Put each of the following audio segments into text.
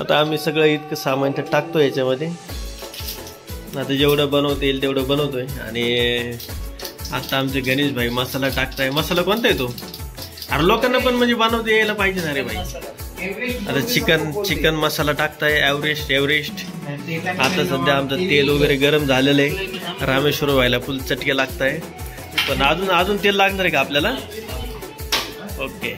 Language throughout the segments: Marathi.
आता आम्ही सगळं इतकं सामान तर टाकतो याच्यामध्ये. आता जेवढं बनवता येईल तेवढं बनवतोय. आणि आता आमचे गणेश भाई मसाला टाकताय. मसाला कोणता आहे तो? अरे लोकांना पण म्हणजे बनवता यायला पाहिजे ना रे भाई. आता चिकन मसाला टाकताय. एव्हरेस्ट. आता सध्या आमचं तेल वगैरे गरम झालेलं आहे. रामेश्वर व्हायला फुल चटके लागताय. पण अजून तेल लागणार आहे का आपल्याला? ओके.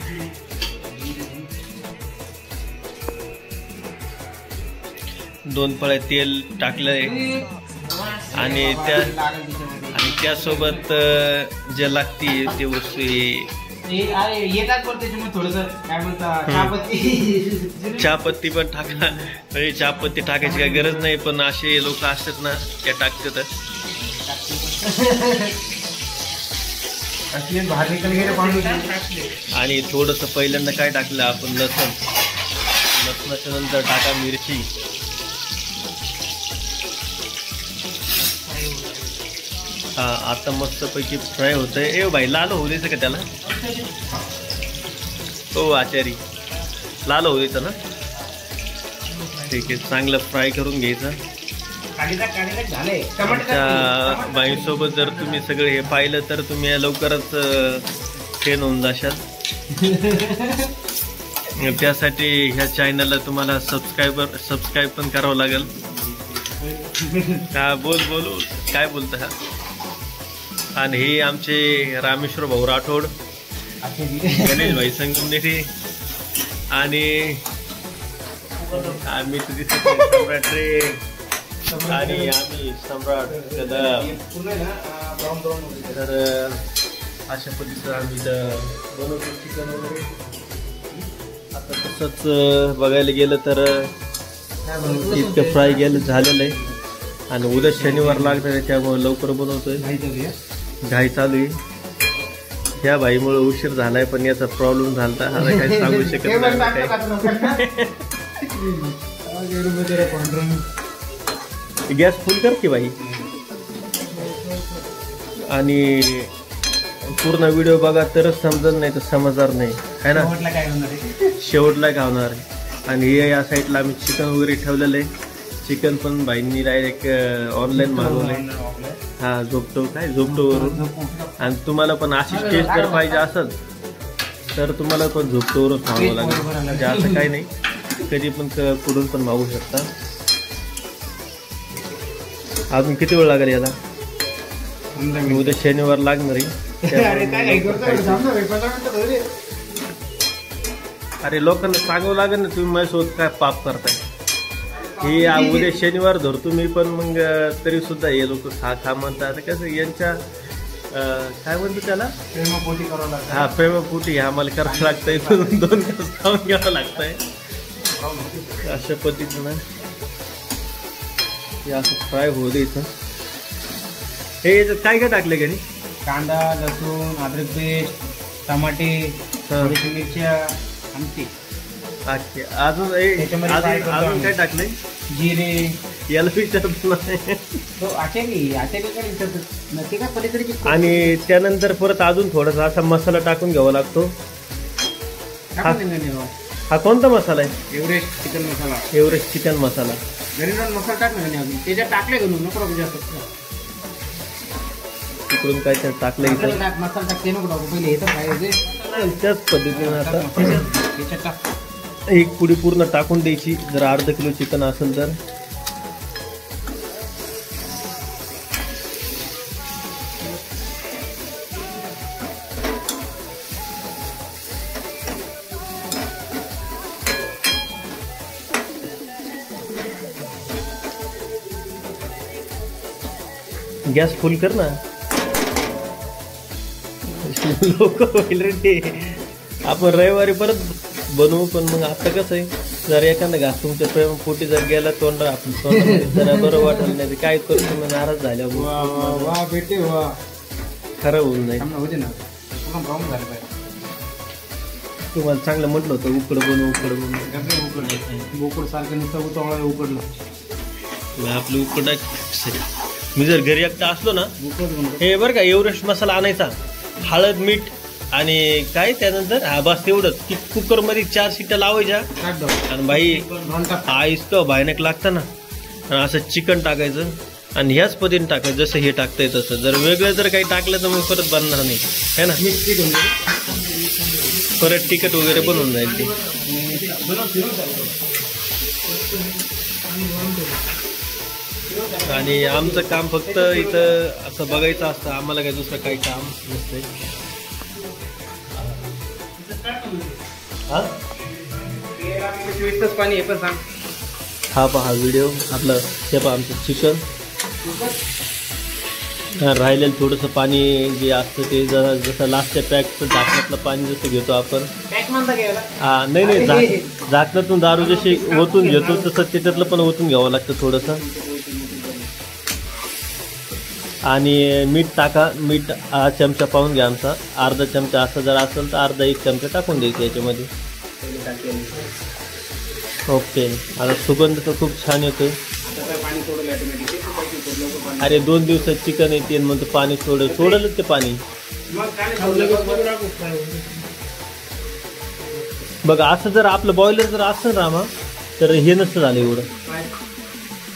दोन पळे तेल टाकलंय आणि त्यासोबत जे लागते ते वस्तू चहापत्ती पण टाका. म्हणजे चहापत्ती टाकायची काही गरज नाही, पण असे लोक असतात ना त्या टाकतात. आणि थोडस पहिल्यांदा काय टाकलं आपण? लसणाच्या नंतर टाका मिरची. हा आता मस्तपैकी फ्राय होतंय. ए भाई लाल होऊ द्यायचं का त्याला? हो आचारी, लाल होऊ द्यायचं ना. ठीक आहे, चांगलं फ्राय करून घ्यायचं. आमच्या बाईसोबत जर तुम्ही सगळं हे पाहिलं तर तुम्ही लवकरच ट्रेन होऊन जाशाल. त्यासाठी ह्या चॅनलला तुम्हाला सबस्क्राईब पण करावं लागेल. हा बोलू काय बोलत हा. आणि हे आमचे रामेश्वर भाऊ राठोड, गणेश भाई संगमनेरी आणि आम्ही सम्राट रे आणि आम्ही सम्राट कदम. तर अशा पद्धतीचं आम्ही बनवतो चिकन वगैरे. आता तसंच बघायला गेलं तर इतकं फ्राय झालेलं आहे. आणि उद्या शनिवार लागतं त्याच्यामुळे लवकर बनवतोय. घाई चालू आहे. ह्या भाईमुळे उशीर झालाय, पण याचा प्रॉब्लेम झाला. आता काही सांगू शकत नाही. गॅस फुल कर की बाई. आणि पूर्ण व्हिडिओ बघा तरच समजत, नाही तर समजणार नाही है ना. शेवटला काय होणार. आणि हे या साईडला आम्ही चिकन वगैरे ठेवलेलं आहे. चिकन पण भाईंनी डायरेक्ट ऑनलाईन मागवलंय. हा झोपटोवरून. आणि तुम्हाला पण अशी टेस्ट जर पाहिजे असेल तर तुम्हाला पण झोपटोवरून खावं लागेल. म्हणजे असं काही नाही, कधी पण कुठून पण मागू शकता. अजून किती वेळ लागेल याला? उद्या शनिवार लागणार आहे. अरे लोकांना सांगावं लागेल ना, तुम्ही माझ्यासोबत काय पाप करताय. हे उद्या शनिवार धरतो मी, पण मग तरी सुद्धा हे लोक खा म्हणतात. कसं यांच्या काय म्हणतो त्याला, प्रेमापोटी करावं लागतं. हा प्रेमापोटी आम्हाला करावं लागतंय. 2 तास खाऊन घ्यावं लागतंय. अशा पद्धतीनं हे असं फ्राय होऊ द्यायचं. हे याच्यात काय काय टाकले घरी? कांदा, लसूण, अद्रक पेस्ट, टमाटे, मिरच्या, आमटी. अजून काय टाकले? जिरे. याला विचारत आणि त्यानंतर परत अजून थोडासा असा मसाला टाकून घ्यावा लागतो. हा कोणता मसाला आहे? एव्हरेस्ट चिकन मसाला. एव्हरेस्ट चिकन मसाला. घरी जाऊन मसाला टाकणार अजून त्याच्यात टाकले घालून नको जास्त. तिकडून काय तर टाकलं इथं मसाला टाकते नको पहिले हे तर खायचे. त्याच पद्धतीने आता एक पुडी पूर्ण टाकून द्यायची जर अर्धा किलो चिकन असेल तर. गॅस फुल कर ना. लोक होईल रे ते. आपण रविवारी परत बनवू, पण मग आता कसं आहे, जर एखादा घास तुमच्या प्रेमापोटी जर गेला तोंडा आपण जरा बरं वाटलं नाही. काय करू तुम्ही नाराज झाल्या खरं होऊन जाईल. तुम्हाला चांगलं म्हटलं होतं उकड बनवू. बोकड सारखं नुसतं उतवळा उकडलं. आपलं उकड मी जर घरी एकटा असलो ना, हे बरं का एव्हरेस्ट मसाला आणायचा, हळद मीठ आणि काय त्यानंतर हा बस तेवढंच की कुकरमध्ये 4 शिट्ट्या लावायच्या आणि भाई हा इतकं भयानक लागतं ना. आणि असं चिकन टाकायचं आणि ह्याच पद्धतीने टाकायचं जसं हे टाकतंय तसं. जर वेगळं जर काही टाकलं तर मग परत बनणार नाही है ना. परत तिखट वगैरे बनवून जाईल ते. आणि आमचं काम फक्त इथं असं बघायचं असतं. आम्हाला काही दुसरं काही काम नसतंय. पाणी हे पण सांग. हा पहा व्हिडिओ आपलं. हे पहा आमचं चिकन राहिलेलं थोडंसं पाणी जे असतं ते जरा जसं लास्टच्या पॅकचं झाकणातलं पाणी जसं घेतो आपण. हा नाही झाकणातून दारू जशी ओतून घेतो तसं त्याच्यातलं पण ओतून घ्यावं लागतं थोडंसं. आणि मीठ टाका. मीठ हा चमचा पाहून घ्या आमचा. अर्धा चमचा असं जर असेल तर अर्धा 1 चमचा टाकून द्यायचं याच्यामध्ये. ओके. आता सुगंध तर खूप छान येतोय. अरे 2 दिवसात चिकन येते म्हणतो पाणी सोडलंच ते पाणी. बघा असं जर आपलं बॉयलर जर असं रामा तर हे नसतं झालं एवढं.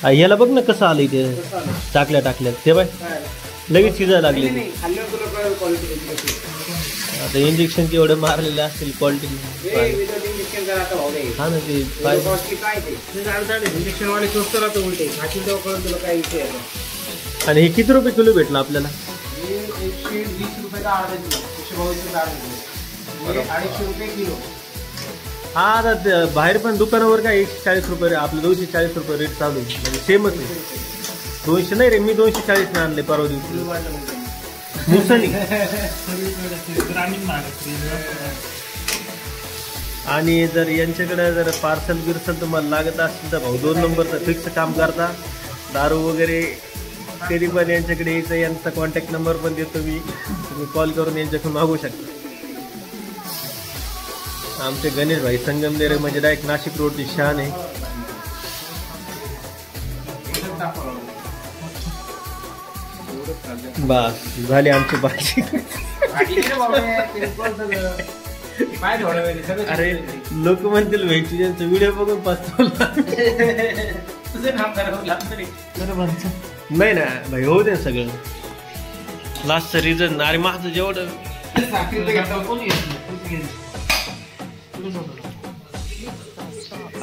ह्याला बघ ना कसं आलं इथे टाकल्या ते बाय लगेच शिजायला लागले. आता इंजेक्शनचे एवढे मारलेले असतील क्वालिटी. हा ना ते आणि हे किती रुपये किलो भेटलं आपल्याला. 120 रुपये किलो. हा आता बाहेर पण दुकानावर काय 140 रुपये आपलं 240 रुपये रेट चालू म्हणजे सेमच आहे. 200 नाही रे. मी 240 ने आणले परवा दिवशी मुसळी. आणि जर यांच्याकडे जर पार्सल बिर्सल तुम्हाला लागत असेल तर भाऊ 2 नंबरचं फिक्स काम करता. दारू वगैरे कधी पण यांच्याकडे यायचं. यांचा कॉन्टॅक्ट नंबर पण देतो मी. तुम्ही कॉल करून यांच्याकडून मागू शकता. आमचे गणेश भाई संगमनेर म्हणजे डायरेक्ट नाशिक रोडची शान आहे. बस झाली आमची भाजी. अरे लोक म्हणतील व्हेजिटेरियनचा व्हिडिओ बघून पाचवला. नाही ना भाई होऊ दे सगळं. लास्टचं रिझन अरे माझं जेवढं.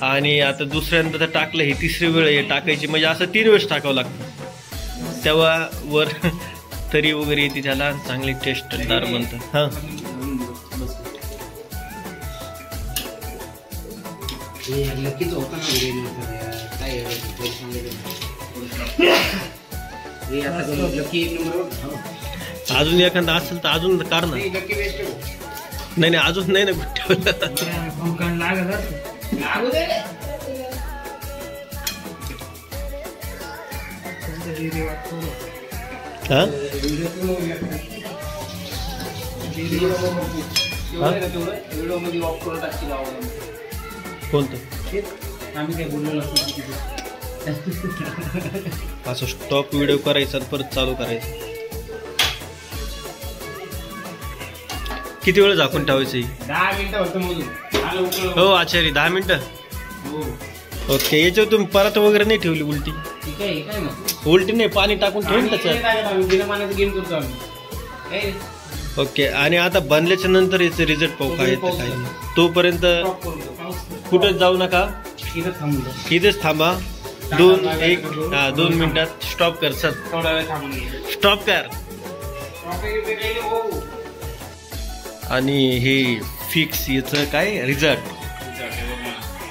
आणि आता दुसऱ्यांदा तर टाकलं. ही 3री वेळ हे टाकायची म्हणजे असं 3 वेळेस टाकावं लागतं तेव्हा वर तरी वगैरे येते त्याला. चांगली टेस्टदार बनतं. हां अजून एखादा असेल तर अजून काढ ना. नाही अजून नाही ना कुठे. कोणतं असं स्टॉप व्हिडिओ करायचा परत चालू करायचं. किती वेळ झाकून ठेवायचं. 10 मिनिटं. हो आचारी 10 मिनिटं. ओके. याच्यावर तुम्ही परत वगैरे नाही ठेवली उलटी. उलटी नाही पाणी टाकून ठेवून त्याच्यात. ओके. आणि आता बनल्याच्या नंतर याचं रिझल्ट पाहू काय येतं काय नाही. तोपर्यंत कुठंच जाऊ नका. इथेच थांबा. 2 मिनिटात स्टॉप कर सर. स्टॉप कर. आणि हे फिक्स याचं काय रिझल्ट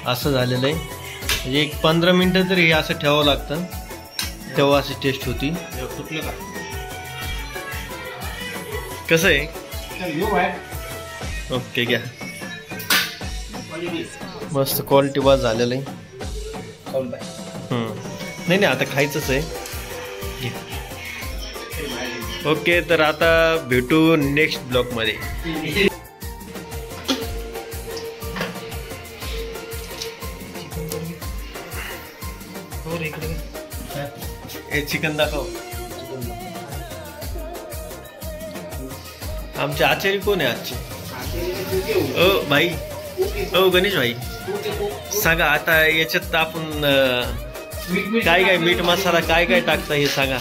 असं झालेलं आहे. म्हणजे एक 15 मिनिटं तरी हे असं ठेवावं लागतं तेव्हा अशी टेस्ट होती. कसं आहे. ओके घ्या. मस्त क्वालिटी वाज झालेलं आहे. नाही आता खायचंच आहे. ओके. तर आता भेटू नेक्स्ट ब्लॉग मध्ये. चिकन दाखव. आमचे आचार्य कोण आहे आजचे? ओ भाई, ओ गणेश भाई, सांगा आता याच्यात आपण काय काय मीठ मसाला काय काय टाकता हे सांगा.